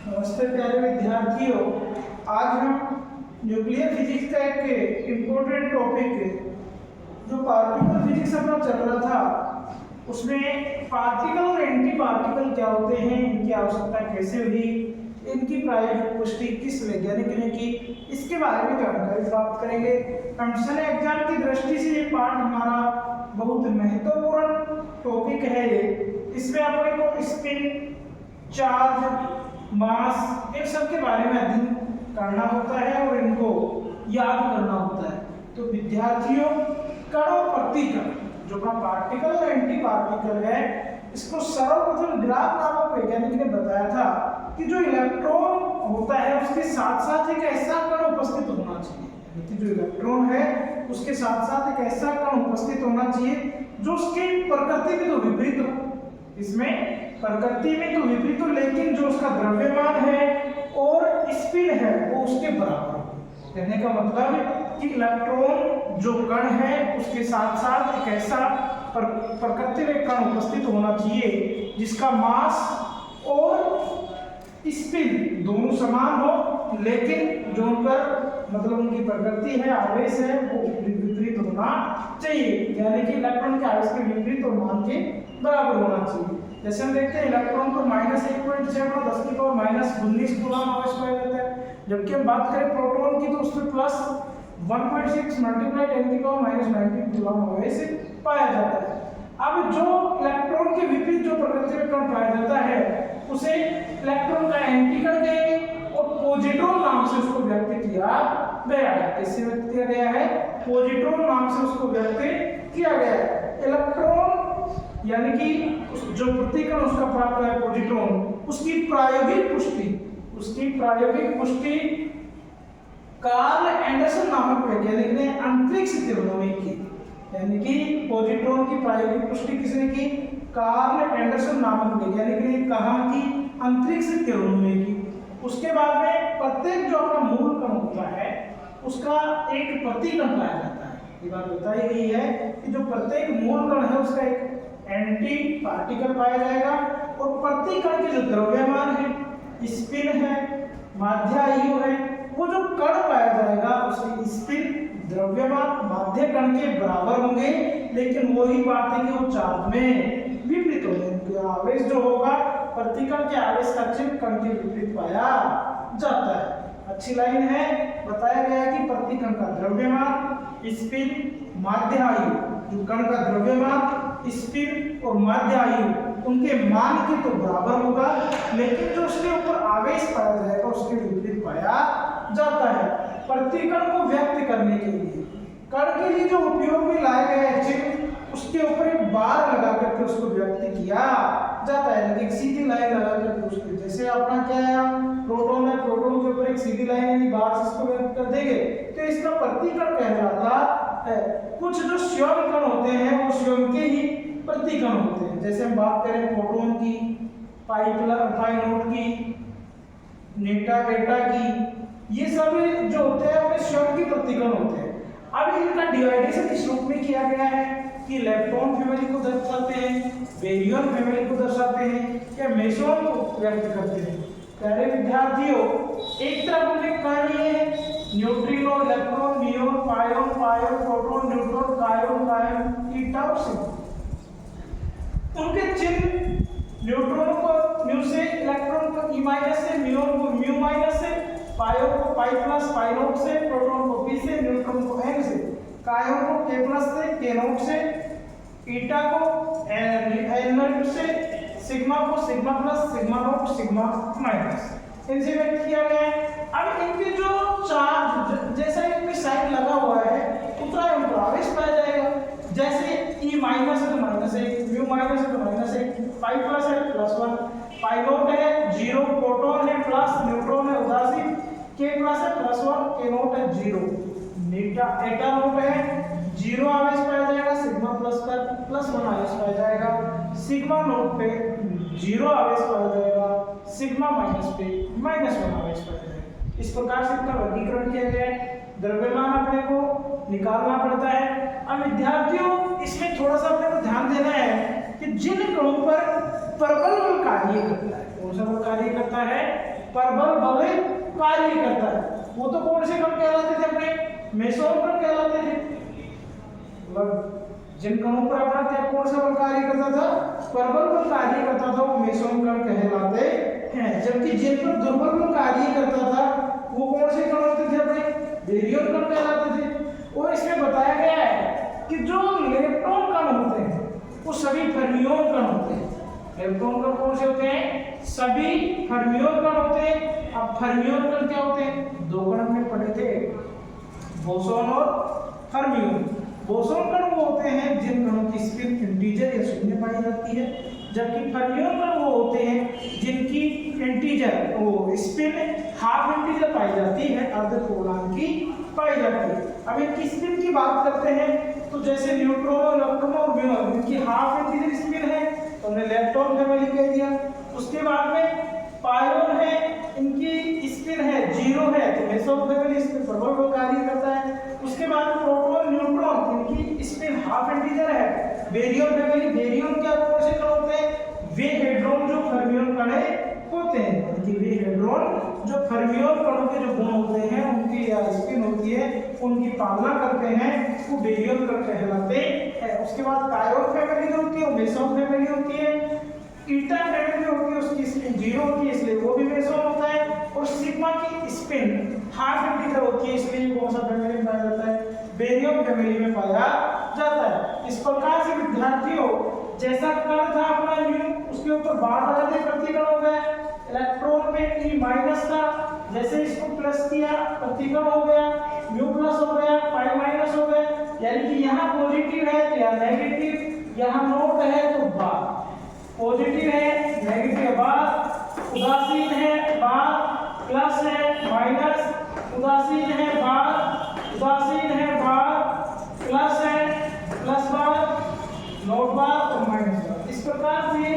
नमस्ते प्यारे विद्यार्थियों, आज हम न्यूक्लियर फिजिक्स का एक इम्पोर्टेंट टॉपिक जो पार्टिकल फिजिक्स अपना चल रहा था उसमें पार्टिकल और एंटी पार्टिकल क्या होते हैं, इनकी आवश्यकता कैसे हुई, इनकी प्रायोगिक पुष्टि किस वैज्ञानिक ने की, इसके बारे में जानकारी प्राप्त करेंगे। कंडीशन एग्जाम की दृष्टि से ये पार्ट हमारा बहुत महत्वपूर्ण टॉपिक है। इसमें अपने को स्पिन, चार्ज, मास इन सब के बारे में अध्ययन करना होता है और इनको याद करना होता है। तो विद्यार्थियों, कण और प्रतिकण जो का पार्टिकल और एंटी पार्टिकल है, इसको सर्वप्रथम ग्राफ नामक वैज्ञानिक ने बताया था कि जो इलेक्ट्रॉन होता है उसके साथ साथ एक ऐसा कण उपस्थित होना चाहिए, कि जो इलेक्ट्रॉन है उसके साथ साथ एक ऐसा कण उपस्थित होना चाहिए जो उसके प्रकृति में तो विपरीत हो, इसमें प्रकृति में तो विपरीत हो, लेकिन जो उसका द्रव्यमान है और स्पिन है वो उसके बराबर हो। कहने का मतलब है कि इलेक्ट्रॉन जो कण है उसके साथ साथ एक ऐसा प्रकृति में कण उपस्थित होना चाहिए जिसका मास और स्पिन दोनों समान हो, लेकिन जो उन पर मतलब उनकी प्रकृति है, आवेश है, वो विपरीत होना चाहिए, यानी कि इलेक्ट्रॉन के आवेश के विपरीत और मान के बराबर होना चाहिए। जैसे हम देखते हैं इलेक्ट्रॉन पर -1.7 10 की पावर -19 कूलम आवेश पाया जाता है, जबकि हम बात करें प्रोटॉन की तो उसमें +1.6 × 10 की पावर -19 कूलम आवेश पाया जाता है। अब जो इलेक्ट्रॉन के विपरीत जो प्रकृति में कण पाया जाता है उसे इलेक्ट्रॉन का एंटी कण कहेंगे और पॉजिट्रॉन नाम से उसको व्यक्त किया गया है। इससे व्यक्त किया गया है, पॉजिट्रॉन नाम से उसको व्यक्त किया गया है। इलेक्ट्रॉन यानी कि जो प्रतिकण उसका प्राप्त है पॉजिट्रॉन, उसकी प्रायोगिक पुष्टि कार्ल एंडरसन नामक वैज्ञानिक ने अंतरिक्ष किरणों में की। यानी कि पॉजिट्रॉन की प्रायोगिक पुष्टि किसने की? कार्ल एंडरसन नामक वैज्ञानिक ने कहा कि अंतरिक्ष किरणों में की। उसके बाद में प्रत्येक जो अपना मूल कण होता है उसका एक प्रतिकण पाया जाता है। ये बात बताई गई है कि जो प्रत्येक मूल कण है उसका एक एंटी पार्टिकल पाया जाएगा और प्रतिकण के जो द्रव्यमान है, स्पिन है, माध्यायु है, वो जो कण पाया जाएगा उसके स्पिन, द्रव्यमान माध्य कण के बराबर होंगे, लेकिन वही बात है कि वो चार्ज में विपरीत होंगे। आवेश जो होगा प्रतिकण के आवेश का चिन्ह कण के विपरीत पाया जाता है। अच्छी लाइन है। बताया गया है कि प्रतिकण का द्रव्यमान, स्पिन, माध्यायु, जो कण का द्रव्यमान, स्पिन और माध्यायु उनके मान के तो बराबर होगा, लेकिन जो उसके ऊपर आवेश पाया जाएगा उसके विपरीत पाया जाता है। प्रतिकण को व्यक्त करने के लिए कण के लिए जो उपयोग में लाया गया है चिन्ह, उसके ऊपर एक बार लगा करके उसको व्यक्त किया जाता है। एक सीधी लाइन लगा करके उसको, जैसे अपना क्या है प्रोटॉन है, प्रोटॉन के ऊपर एक सीधी लाइन यानी बार से इसको व्यक्त कर देंगे तो इसका प्रतिकण कहलाता है। कुछ जो स्वयं कण होते हैं वो स्वयं के ही प्रतिकण होते हैं। जैसे हम बात करें प्रोटॉन की, पाई नोट की, नेटा बेटा की, ये सब जो होते हैं वो स्वयं के प्रतिकण होते हैं। अब इनका डिवाइडेशन इस रूप में किया गया है कि इलेक्ट्रॉन फैमिली को दर्शाते हैं, बेरियन फैमिली को दर्शाते हैं या मेसोन को व्यक्त करते हैं। प्यारे विद्यार्थियों, एक तरफ हमने कण लिए हैं, neutrino, electron, neon, pion, proton, neutron, kaon, eta और सिग्मा। उनके चिन्ह न्यूट्रॉन को न्यू से, इलेक्ट्रॉन को ई माइनस से, नियॉन को म्यू माइनस से, पायोन को पाई प्लस पाई नोट से, प्रोटॉन को पी से, न्यूट्रॉन को एन से, कायोन को के प्लस से, के नोट से, ईटा को एन नोट से, सिग्मा को sigma plus, sigma note, sigma minus, इनसे व्यक्त किया गया है। अब इनके जो चार्ज जैसा इनमें साइन लगा हुआ है उतना उनका आवेश पाया जाएगा। जैसे ई माइनस है तो -1, म्यू माइनस है तो -1, पाई प्लस है +1, पाई नोट है 0, प्रोटॉन है प्लस, न्यूट्रॉन है उदासीन, के प्लस है +1, के नोट है 0, एटा नोट है 0 आवेश पाया जाएगा, सिग्मा प्लस पर +1 आवेश पाया जाएगा, सिग्मा नोट पे 0 आवेश पाया जाएगा, सिग्मा माइनस पे -1 आवेश पाया जाएगा। इस प्रकार से इसका वर्गीकरण किया गया है। द्रव्यमान अपने को निकालना पड़ता है। अब विद्यार्थियों, इसमें थोड़ा सा अपने को ध्यान देना है कि जिन कणों पर प्रबल बल कार्य करता है कौन सा बल कार्य करता है? परबल बल कार्य करता है। वो तो कौन से कण कहलाते थे अपने? मेसोन कण कहलाते थे। जिन कणों पर अपना क्या कौन सा बल कार्य करता था? परबल बल कार्य करता था, वो मेसोन कण कहलाते हैं। जबकि जिन पर दुर्बल बल कार्य करता था वो कौन से कण होते थे अपने? बेरियन कण कहलाते थे। और इसमें बताया गया है कि जो इलेक्ट्रॉन कण होते हैं वो सभी फर्मियोन कण होते हैं। इलेक्ट्रॉन कण कौन से होते हैं? सभी फर्मियोन कण होते हैं। अब फर्मियोन कण क्या होते हैं? दो कण हमने पढ़े थे, बोसोन और फर्मियोन। बोसोन कण वो होते हैं जिन कणों की स्पिन इंटीजर या शून्य पाई जाती है, जबकि फर्मियोन कण वो होते हैं जिनकी इंटीजर वो स्पिन हाफ इंटीजर पाई जाती है, अर्धपूर्णांकी पाई जाती है। अब इनकी स्पिन की बात करते हैं तो जैसे न्यूट्रॉन, इलेक्ट्रॉन और म्यूऑन, इनकी हाफ इंटीजर स्पिन है तो हमने इलेक्ट्रॉन फैमिली कह दिया। उसके बाद में पायरोन है, इनकी स्पिन है 0 है तो मेसोन फैमिली इसमें प्रबल बल कार्य करता है। उसके बाद प्रोटॉन, न्यूट्रॉन, इनकी स्पिन हाफ इंटीजर है। बेरियन फैमिली, बेरियन क्या कौन से कण होते हैं? वे हेड्रोन जो फर्मियोन कण होते हैं, इनकी वे हेड्रोन जो फर्मियोन कणों के जो गुण होते हैं उनकी या स्पिन होती है उनकी पालना करते हैं, वो बेरियन कण कहलाते हैं। उसके बाद कायोन फैमिली जो होती है वो मेसोन फैमिली होती है। ईटा फैमिली जो होती है उसकी स्पिन 0 होती है इसलिए वो भी मेसोन होता है। और सिग्मा की स्पिन हाफ इंटीजर होती है इसलिए कौन सा फैमिली में पाया जाता है? बेरियम फैमिली में पाया जाता है। इस प्रकार से विद्यार्थियों जैसा कण था अपना न्यू, उसके ऊपर बार लगाते प्रतिकण हो गया। इलेक्ट्रॉन में E माइनस था, जैसे इसको प्लस किया प्रतिकण हो गया, म्यू प्लस हो गया, पाई माइनस हो गया। यानी कि यहाँ पॉजिटिव है तो यहाँ नेगेटिव, यहाँ नोट है तो बार, पॉजिटिव है नेगेटिव बार, उदासीन है बार, प्लस है माइनस, उदासीन है बार, उदासीन है बार, प्लस है प्लस बार, नोट बार और माइनस बार। इस प्रकार से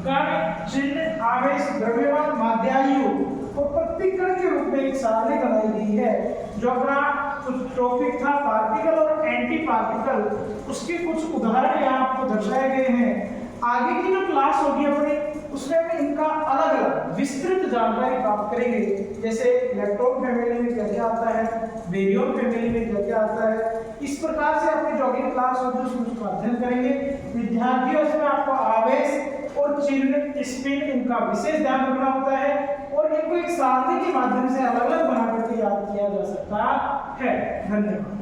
कण, चिन्ह, आवेश, द्रव्यमान, माध्यायु और प्रतिकण के रूप में एक सारणी बनाई गई है। जो अपना कुछ टॉपिक था पार्टिकल और एंटी पार्टिकल, उसके कुछ उदाहरण यहाँ आपको दर्शाए गए हैं। आगे की जो क्लास होगी अपनी उसमें हम इनका अलग अलग विस्तृत जानकारी प्राप्त करेंगे, जैसे इलेक्ट्रॉन फैमिली में क्या क्या आता है, बेरियन फैमिली में क्या क्या आता है। इस प्रकार से अपनी जो अगली क्लास होगी उसमें उसका अध्ययन करेंगे। विद्यार्थियों इसमें आपको आवेश और चिन्ह, स्पिन, इनका विशेष ध्यान रखना होता है और इनको एक सारणी के माध्यम से अलग अलग बना करके याद किया जा सकता है। धन्यवाद।